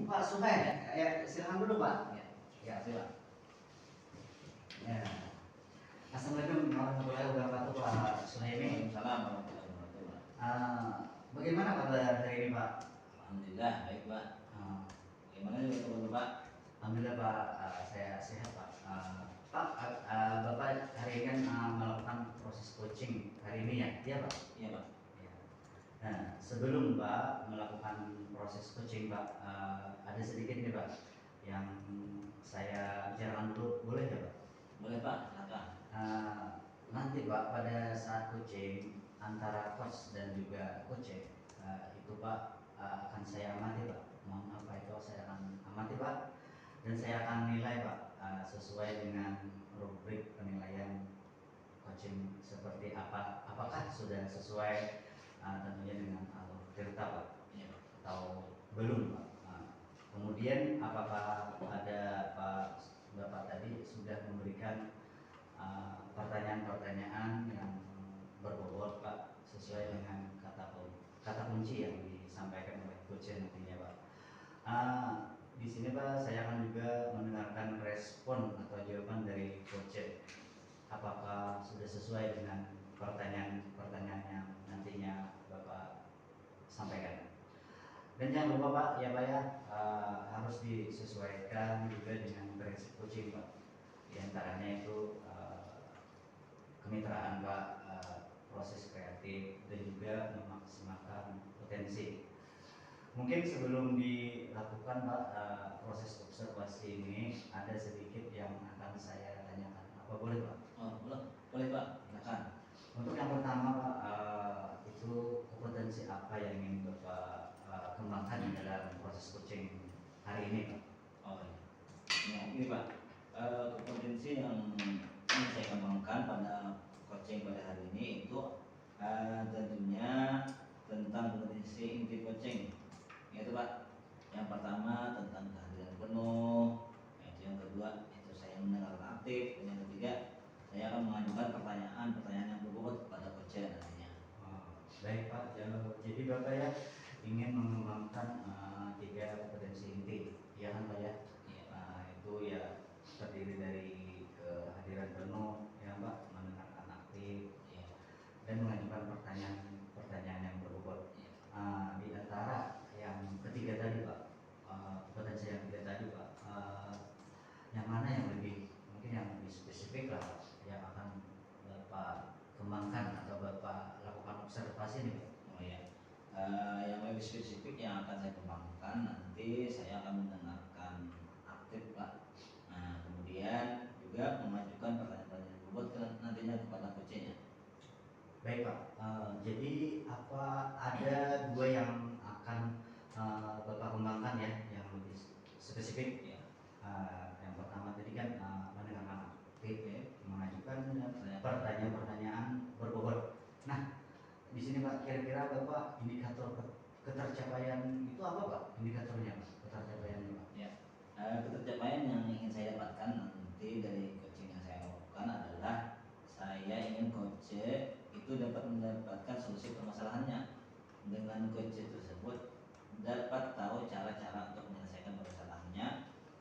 Pak Suhaim ya, silakan dulu Pak. Ya, silakan. Ya. Assalamualaikum warahmatullahi wabarakatuh Pak Suhaimi. Waalaikumsalam warahmatullahi wabarakatuh. Bagaimana kabar hari ini Pak? Alhamdulillah baik Pak. Bagaimana juga kabar Pak? Alhamdulillah Pak, saya sehat Pak. Pak, Bapak hari ini kan melakukan proses coaching hari ini ya? Iya Pak? Iya Pak. Ya. Nah, sebelum Pak melakukan proses coaching Pak, ada sedikit nih Pak yang saya bicarakan dulu, boleh ya Pak? Boleh Pak, silakan. Nanti Pak pada saat coaching antara coach dan juga coach itu Pak akan saya amati Pak. Mohon apa itu saya akan amati Pak, dan saya akan nilai Pak sesuai dengan rubrik penilaian coaching seperti apa. Apakah sudah sesuai tentunya dengan alur tirta Pak, Iya Pak. atau belum Pak. Kemudian apakah ada Pak Bapak tadi sudah memberikan pertanyaan-pertanyaan yang berbobot Pak sesuai dengan kata kunci yang disampaikan oleh coach nantinya Pak. Di sini Pak saya akan juga mendengarkan respon atau jawaban dari coach. Apakah sudah sesuai dengan pertanyaan-pertanyaan yang nantinya Bapak sampaikan. Dan jangan lupa Pak ya Pak ya, harus disesuaikan juga dengan prinsip coaching Pak. Di antaranya itu kemitraan Pak, proses kreatif, dan juga memaksimalkan potensi. Mungkin sebelum dilakukan Pak proses observasi ini ada sedikit yang akan saya tanyakan. Apa boleh Pak? Oh, boleh Pak, silakan. Untuk yang pertama Pak, itu kompetensi apa yang ingin Bapak kembangkan di dalam proses coaching hari ini Pak? Oh iya. Nah, ini Pak, kompetensi yang ingin saya kembangkan pada coaching pada hari ini itu tentunya tentang kompetensi inti coaching, yaitu Pak, yang pertama tentang kehadiran penuh, yaitu yang kedua itu saya mendengarkan aktif, dan yang ketiga saya akan mengajukan pertanyaan yang berbobot kepada coach nantinya. Baik Pak, jadi Bapak ya ingin mengembangkan 3 kompetensi inti, ya kan Pak ya? Itu ya terdiri dari kehadiran penuh, ya Pak, mendengarkan aktif, ya, dan mengajukan pertanyaan yang berbobot. Di antara yang ketiga tadi Pak, kompetensi yang ketiga tadi Pak, yang mana yang mungkin yang lebih spesifik lah Pak, yang akan Bapak kembangkan atau Bapak lakukan observasi nih Pak? Oh ya, yang lebih spesifik yang akan saya kembangkan nanti saya akan mendengarkan aktif Pak. Nah, kemudian juga mengajukan pertanyaan-pertanyaan bobot nantinya kepada coachnya. Baik Pak, jadi apa ada 2 yang akan Bapak kembangkan ya, yang lebih spesifik ya. Yang pertama tadi kan mendengarkan aktif ya, mengajukan pertanyaan-pertanyaan berbobot. Nah, di sini Pak, kira-kira Bapak indikator ketercapaian itu apa Pak? Indikatornya Pak, ketercapaiannya Pak? Ya, ketercapaian yang ingin saya dapatkan nanti dari coaching yang saya lakukan adalah saya ingin coach itu dapat mendapatkan solusi permasalahannya. Dengan coach tersebut dapat tahu cara-cara untuk menyelesaikan permasalahannya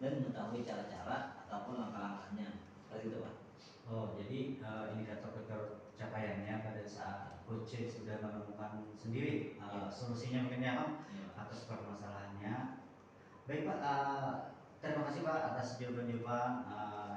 dan mengetahui cara-cara ataupun langkah-langkahnya. Seperti itu Pak. Oh, jadi indikator ketercapaiannya pada saat coach sudah menemukan sendiri solusinya mungkin ya Pak, atas permasalahannya. Baik Pak, terima kasih Pak atas jawaban-jawaban.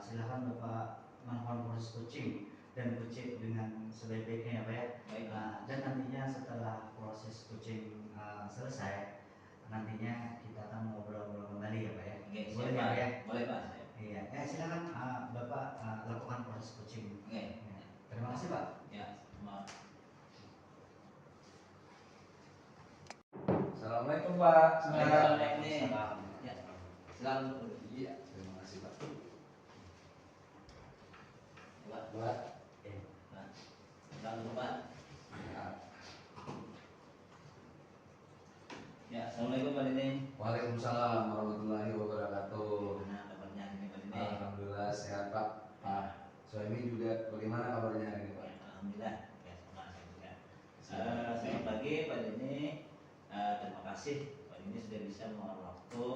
Silahkan Bapak melakukan proses coaching dan coaching dengan sebaik-baiknya ya Pak ya. Baik, Dan nantinya setelah proses coaching selesai, nantinya kita akan ngobrol-ngobrol kembali ya Pak ya. Oke, boleh ya Pak ya? Boleh Pak. Iya, silakan Bapak lakukan proses coaching. Oke. Ya. Terima kasih Pak. Ya, maaf. Assalamualaikum Pak. Assalamualaikum. Ya, silakan. Iya, terima kasih Pak. Pak. Pak. Nah, silakan Pak. Ya, assalamualaikum Pak Dini. Waalaikumsalam warahmatullahi wabarakatuh. Nah, kabarnya hari ini Pak Dini? Alhamdulillah sehat Pak. Pak Suhaimi juga bagaimana kabarnya hari ini Pak? Alhamdulillah. Ya, sama saya juga. Selamat pagi Pak Dini. Terima kasih Pak Dini sudah bisa mohon waktu.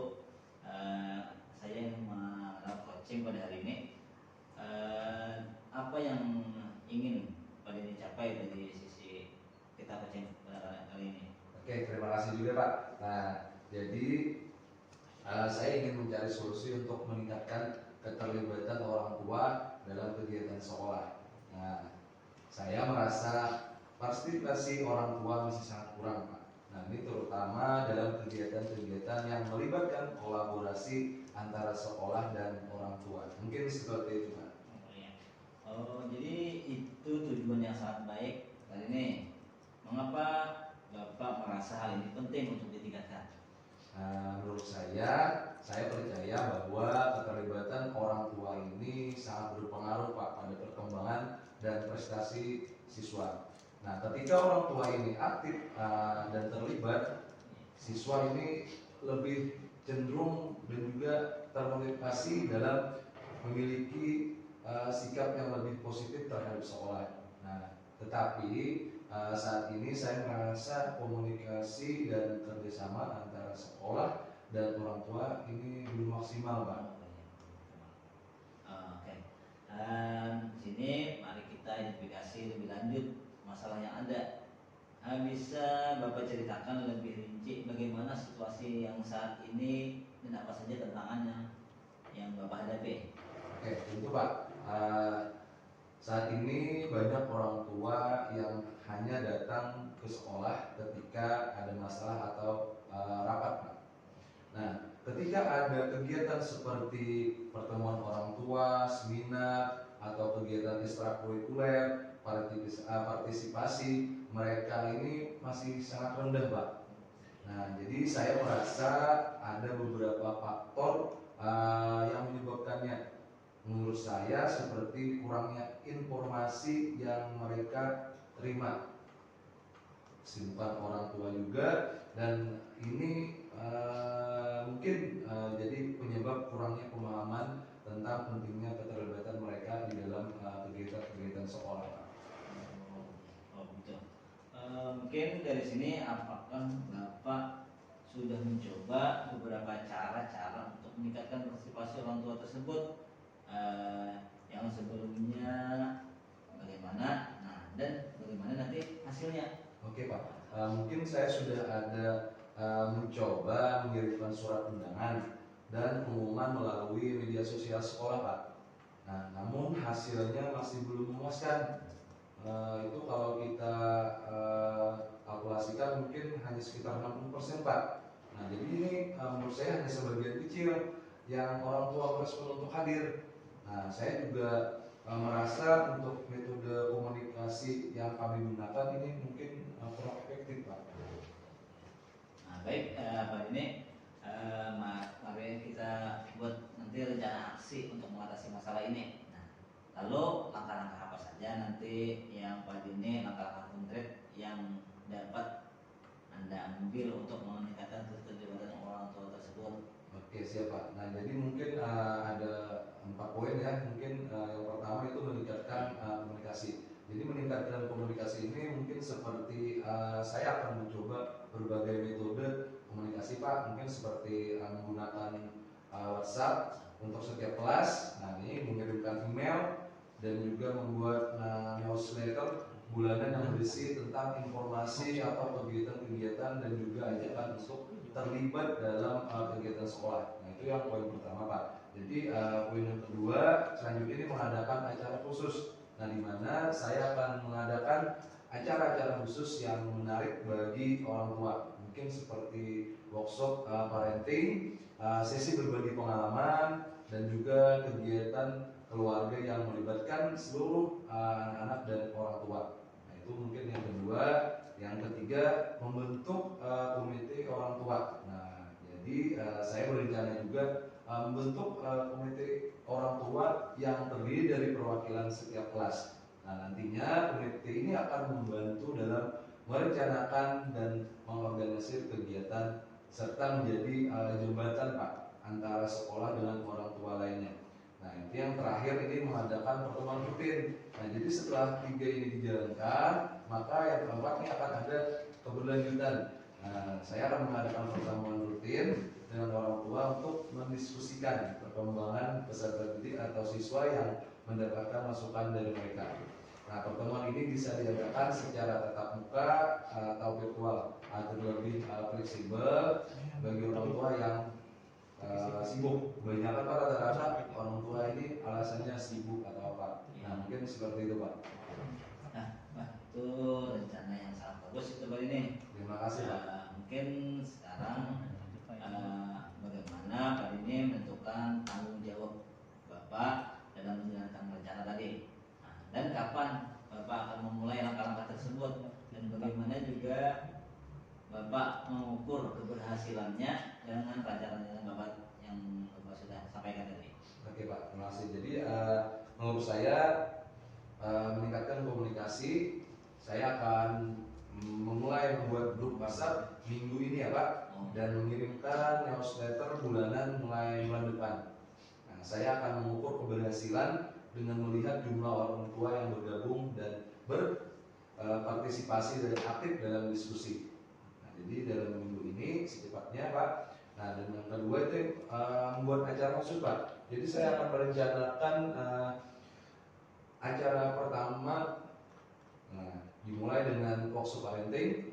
Saya ingin melakukan coaching pada hari ini. Apa yang ingin Pak Denny capai dari sisi kita coaching pada kali ini? Oke, terima kasih juga Pak. Nah, jadi saya ingin mencari solusi untuk meningkatkan keterlibatan orang tua dalam kegiatan sekolah. Nah, saya merasa partisipasi orang tua masih sangat kurang, Pak. Nah, ini terutama dalam kegiatan-kegiatan yang melibatkan kolaborasi antara sekolah dan orang tua. Mungkin seperti itu, Pak. Jadi itu tujuan yang sangat baik. Kali ini, mengapa Bapak merasa hal ini penting untuk ditingkatkan? Menurut saya percaya bahwa keterlibatan orang tua ini sangat berpengaruh Pak pada perkembangan dan prestasi siswa. Nah, ketika orang tua ini aktif dan terlibat, siswa ini lebih cenderung dan juga termotivasi dalam memiliki sikap yang lebih positif terhadap sekolah. Nah, tetapi saat ini saya merasa komunikasi dan kerjasama antara sekolah dan orang tua ini belum maksimal, Pak. Oke. Di sini mari kita identifikasi lebih lanjut masalah yang ada. Bisa Bapak ceritakan lebih rinci bagaimana situasi yang saat ini dan apa saja tantangannya yang Bapak hadapi? Oke, tentu Pak. Saat ini banyak orang tua yang hanya datang ke sekolah ketika ada masalah atau rapat, Pak. Nah, ketika ada kegiatan seperti pertemuan orang tua, seminar, atau kegiatan ekstrakurikuler, partisipasi, mereka ini masih sangat rendah, Pak. Nah, jadi saya merasa ada beberapa faktor yang menyebabkannya. Menurut saya seperti kurangnya informasi yang mereka terima, kesibukan orang tua juga, dan ini mungkin jadi penyebab kurangnya pemahaman tentang pentingnya keterlibatan mereka di dalam kegiatan-kegiatan sekolah. Betul. Mungkin dari sini apakah Bapak sudah mencoba beberapa cara-cara untuk meningkatkan partisipasi orang tua tersebut? Yang sebelumnya bagaimana, dan bagaimana nanti hasilnya? Oke Pak, mungkin saya sudah ada mencoba mengirimkan surat undangan dan pengumuman melalui media sosial sekolah Pak. Nah, namun hasilnya masih belum memuaskan. Itu kalau kita kalkulasikan mungkin hanya sekitar 60% Pak. Nah, jadi ini menurut saya hanya sebagian kecil yang orang tua merespon untuk hadir. Nah, saya juga merasa untuk metode komunikasi yang kami gunakan ini mungkin kurang efektif, Pak. Nah, baik Pak ini, mari kita buat nanti rencana aksi untuk mengatasi masalah ini. Nah, lalu langkah-langkah apa saja nanti yang Pak Dini, langkah-langkah konkret yang dapat Anda ambil untuk meningkatkan keterlibatan orang tua tersebut? Oke, siap Pak. Nah, jadi mungkin ada 4 poin ya. Mungkin yang pertama itu meningkatkan komunikasi. Jadi meningkatkan komunikasi ini mungkin seperti saya akan mencoba berbagai metode komunikasi Pak. Mungkin seperti menggunakan WhatsApp untuk setiap kelas. Nah, ini mengirimkan email dan juga membuat newsletter bulanan yang berisi tentang informasi atau kegiatan-kegiatan dan juga ajakan untuk terlibat dalam kegiatan sekolah. Nah, itu yang poin pertama Pak. Jadi poin yang kedua, selanjutnya ini mengadakan acara khusus. Nah, di mana saya akan mengadakan acara-acara khusus yang menarik bagi orang tua. Mungkin seperti workshop parenting, sesi berbagi pengalaman, dan juga kegiatan keluarga yang melibatkan seluruh anak-anak dan orang tua. Nah, itu mungkin yang kedua. Yang ketiga, membentuk komite orang tua. Nah, jadi saya berencana juga membentuk komite orang tua yang terdiri dari perwakilan setiap kelas. Nah, nantinya komite ini akan membantu dalam merencanakan dan mengorganisir kegiatan serta menjadi jembatan Pak antara sekolah dengan orang tua lainnya. Nah, itu yang terakhir ini mengadakan pertemuan rutin. Nah, jadi setelah 3 ini dijalankan, maka yang keempat ini akan ada keberlanjutan. Nah, saya akan mengadakan pertemuan rutin untuk mendiskusikan perkembangan peserta didik atau siswa yang mendapatkan masukan dari mereka. Nah, pertemuan ini bisa diadakan secara tatap muka atau virtual atau lebih fleksibel bagi orang tua yang sibuk. Kebanyakan Pak rata-rata orang tua ini alasannya sibuk atau apa. Nah, mungkin seperti itu Pak. Nah, itu rencana yang sangat bagus itu Pak ini. Terima kasih Pak. Mungkin sekarang bagaimana Pak ini menentukan tanggung jawab Bapak dalam menjalankan rencana tadi. Dan kapan Bapak akan memulai langkah-langkah tersebut dan bagaimana juga Bapak mengukur keberhasilannya dengan rencana Bapak yang Bapak sudah sampaikan tadi. Oke Pak, terima kasih. Jadi menurut saya meningkatkan komunikasi, saya akan memulai membuat grup WhatsApp minggu ini ya Pak, dan mengirimkan newsletter bulanan mulai bulan depan. Nah, saya akan mengukur keberhasilan dengan melihat jumlah orang tua yang bergabung dan berpartisipasi dan aktif dalam diskusi. Nah, jadi dalam minggu ini secepatnya Pak. Nah, dan yang kedua itu membuat acara khusus Pak. Jadi saya akan merencanakan acara pertama dimulai dengan workshop parenting.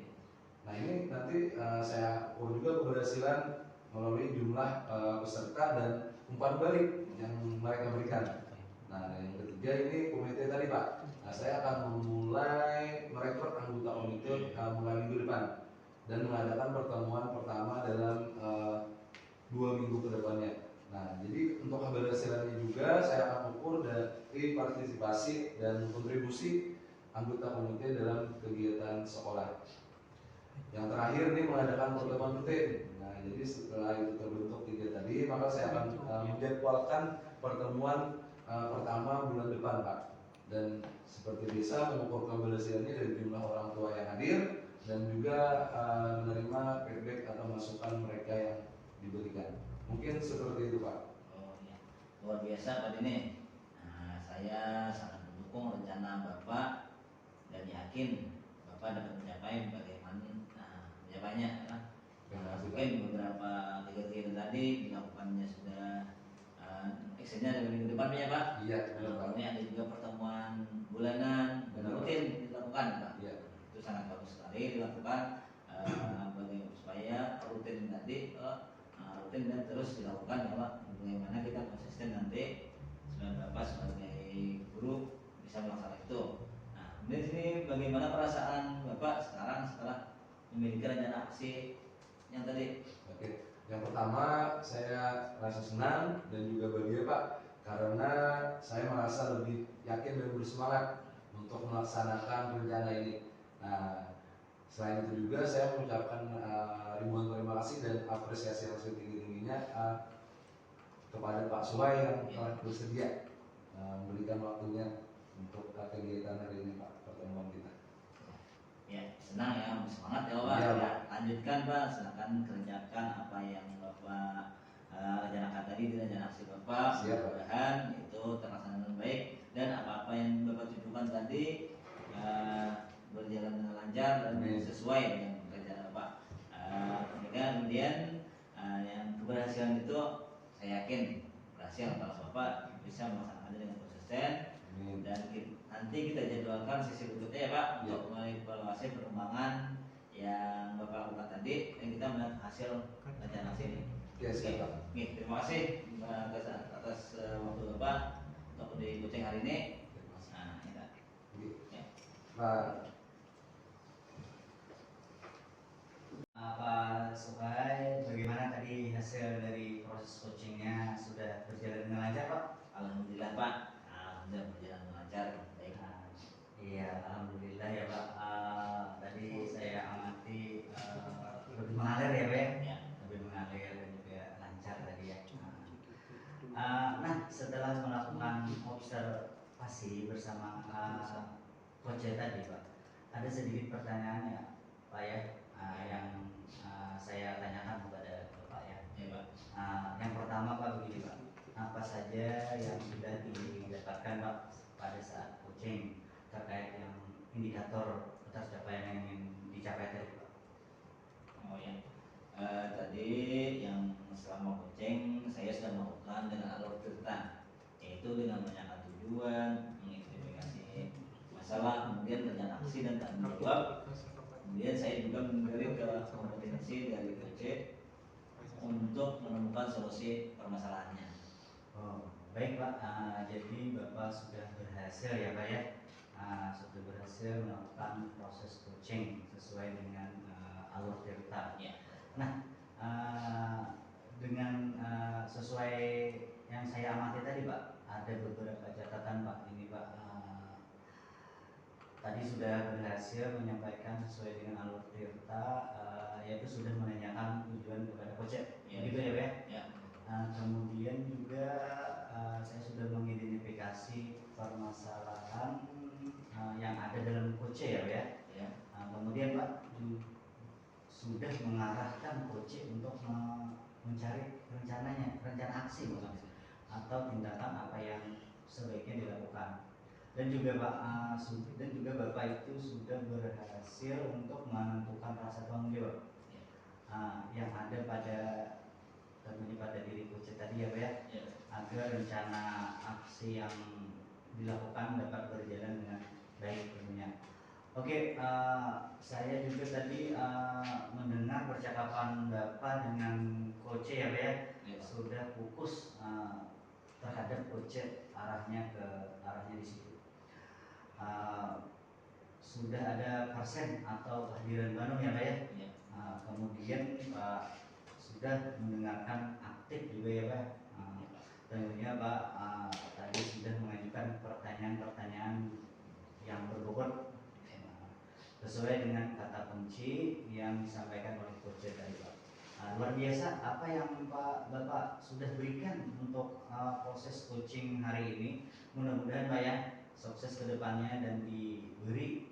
Nah, ini nanti saya ukur juga keberhasilan melalui jumlah peserta dan umpan balik yang mereka berikan. Nah, yang ketiga ini komite tadi Pak. Nah, saya akan memulai merekrut anggota komite mulai minggu depan dan mengadakan pertemuan pertama dalam 2 minggu ke depannya. Nah, jadi untuk keberhasilannya juga saya akan ukur dari partisipasi dan kontribusi anggota komite dalam kegiatan sekolah. Yang terakhir ini mengadakan pertemuan rutin. Nah, jadi setelah itu terbentuk 3 tadi, maka saya akan menjadwalkan pertemuan pertama bulan depan Pak. Dan seperti biasa mengukur keberhasilannya dari jumlah orang tua yang hadir dan juga menerima feedback atau masukan mereka yang diberikan. Mungkin seperti itu Pak. Oh ya, luar biasa Pak ini. Nah, saya sangat mendukung rencana Bapak dan yakin Bapak dapat mencapai bagaimana mencapainya. Mungkin beberapa kegiatan tadi dilakukannya sudah actionnya dari minggu depan ya Pak. Iya, benar Pak. Ini ada juga pertemuan bulanan rutin dilakukan Pak. Iya. Itu sangat bagus sekali dilakukan supaya rutin tadi rutin dan terus dilakukan ya Pak. Bagaimana kita konsisten nanti Bapak sebagai guru bisa melaksanakan itu. Nah, di sini bagaimana perasaan Bapak sekarang setelah memiliki rencana aksi yang tadi? Oke, yang pertama saya merasa senang dan juga bahagia Pak, karena saya merasa lebih yakin dan bersemangat untuk melaksanakan rencana ini. Nah, selain itu juga saya mengucapkan ribuan terima kasih dan apresiasi yang setinggi-tingginya kepada Pak Suwai yang telah bersedia memberikan waktunya untuk kegiatan hari ini Pak, pertemuan kita. Ya, senang ya, semangat ya Pak. Ya, Pak. Lanjutkan Pak, silakan kerjakan apa yang Bapak rencanakan tadi di rencana aksi Bapak. Mudah-mudahan itu terlaksana dengan baik dan apa-apa yang Bapak tujukan tadi berjalan dengan lancar dan sesuai dengan rencana Bapak. Kemudian yang keberhasilan itu saya yakin berhasil kalau Bapak bisa melaksanakannya dengan konsisten. Dan nanti kita jadwalkan sesi berikutnya ya Pak untuk mengevaluasi perkembangan yang Bapak lakukan tadi dan kita melihat hasil rencana aksi ini. Oke, terima kasih atas waktu Bapak untuk di Kucing hari ini. Nah, ya. Pak Suhai, bagaimana tadi hasil dari proses coachingnya sudah berjalan dengan lancar Pak? Alhamdulillah Pak, alhamdulillah berjalan dengan lancar. Baik. Iya, alhamdulillah ya Pak. Tadi saya amati lebih mengalir ya Pak ya? Lebih mengalir dan juga lancar tadi ya. Nah, setelah melakukan observasi bersama Coach tadi Pak, ada sedikit pertanyaan ya Pak ya, yang saya tanyakan kepada Bapak ya. Pak. Yang pertama Pak begini Pak, apa saja yang sudah didapatkan Pak pada saat coaching terkait yang indikator tercapaian yang ingin dicapai tadi Pak? Oh ya, tadi yang selama coaching yaitu dengan menanyakan tujuan, mengidentifikasi masalah, kemudian rencana aksi dan tanggung jawab. Kemudian saya juga menggali ke kompetensi dari coach untuk menemukan solusi permasalahannya. Oh, baik Pak. Jadi Bapak sudah berhasil ya Pak ya, sudah berhasil melakukan proses coaching sesuai dengan alur Tirta. Ya. Nah, dengan sesuai yang saya amati tadi Pak, ada beberapa catatan Pak. Ini Pak, tadi sudah berhasil menyampaikan sesuai dengan alur Tirta, yaitu sudah menanyakan tujuan kepada coach. Ya. Begitu ya Pak ya? Ya. Kemudian juga saya sudah mengidentifikasi permasalahan yang ada dalam coach ya Pak ya. Ya. Kemudian Pak sudah mengarahkan coach untuk mencari rencana aksi Pak, atau tindakan apa yang sebaiknya dilakukan. Dan juga Pak, dan juga Bapak itu sudah berhasil untuk menentukan rasa tanggung jawab yang ada tentunya pada diri coach tadi ya Pak ya, agar rencana aksi yang dilakukan dapat berjalan dengan baik tentunya. Oke, saya juga tadi mendengar percakapan Bapak dengan coach ya Pak ya, sudah fokus terhadap coach, arahnya di situ. Sudah ada persen atau kehadiran Bandung ya Pak ya. Kemudian Pak sudah mendengarkan aktif juga ya Pak. Tentunya Pak tadi sudah mengajukan pertanyaan-pertanyaan yang berbobot sesuai dengan kata kunci yang disampaikan oleh coach tadi Pak. Luar biasa apa yang Bapak sudah berikan untuk proses coaching hari ini. Mudah-mudahan Pak ya sukses kedepannya dan diberi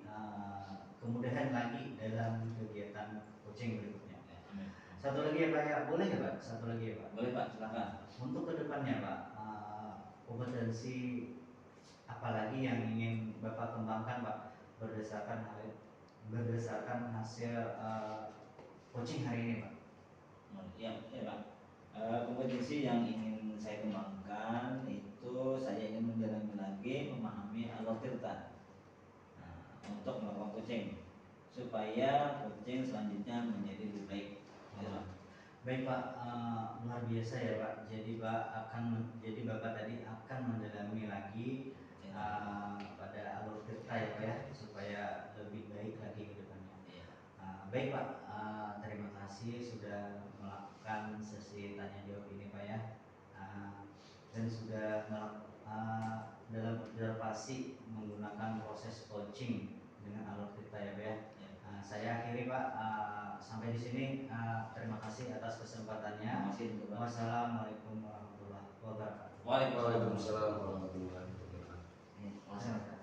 kemudahan lagi dalam kegiatan coaching berikutnya. Satu lagi ya Pak ya, boleh ya Pak? Satu lagi ya Pak? Boleh Pak, silakan. Untuk kedepannya Pak, kompetensi apalagi yang ingin Bapak kembangkan Pak berdasarkan hasil coaching hari ini Pak? Ya Pak. Kompetensi yang ingin saya kembangkan itu saya ingin mendalami lagi memahami alur Tirta untuk melakukan coaching supaya coaching selanjutnya menjadi lebih baik. Baik Pak, luar biasa ya Pak. Jadi Bapak tadi akan mendalami lagi pada alur Tirta ya Pak ya, supaya lebih baik lagi ke depannya. Baik Pak, terima kasih sudah melakukan sesi tanya jawab ini Pak ya, dan sudah dalam observasi menggunakan proses coaching dengan alur Tirta ya Pak ya. Saya akhiri Pak, sampai di sini. Terima kasih atas kesempatannya. Wassalamualaikum warahmatullahi wabarakatuh. Waalaikumsalam warahmatullahi wabarakatuh.